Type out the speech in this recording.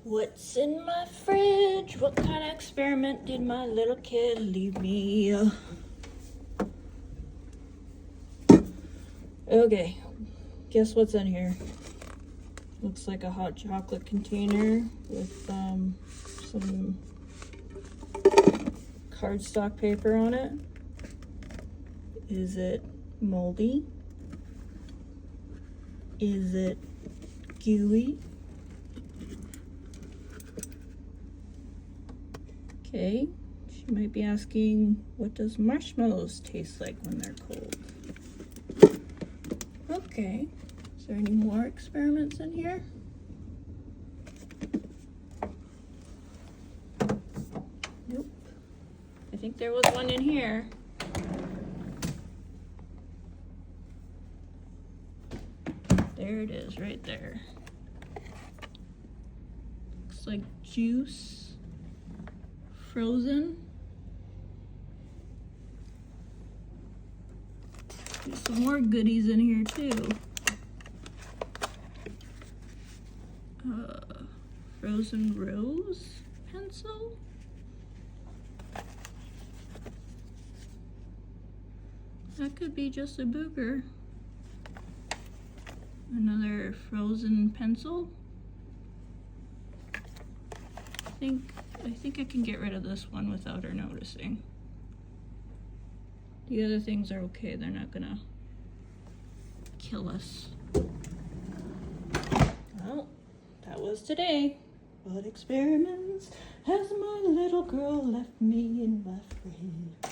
What's in my fridge? What kind of experiment did my little kid leave me? Okay, guess what's in here? Looks like a hot chocolate container with some cardstock paper on it. Is it moldy? Is it gooey? Okay, she might be asking, what does marshmallows taste like when they're cold? Okay, is there any more experiments in here? Nope. I think there was one in here. There it is, right there. Looks like juice, frozen. There's some more goodies in here too. Frozen rose pencil. That could be just a booger. Another frozen pencil. I think I can get rid of this one without her noticing. The other things are okay, they're not gonna kill us. Well, that was today. What experiments has my little girl left me in my fridge?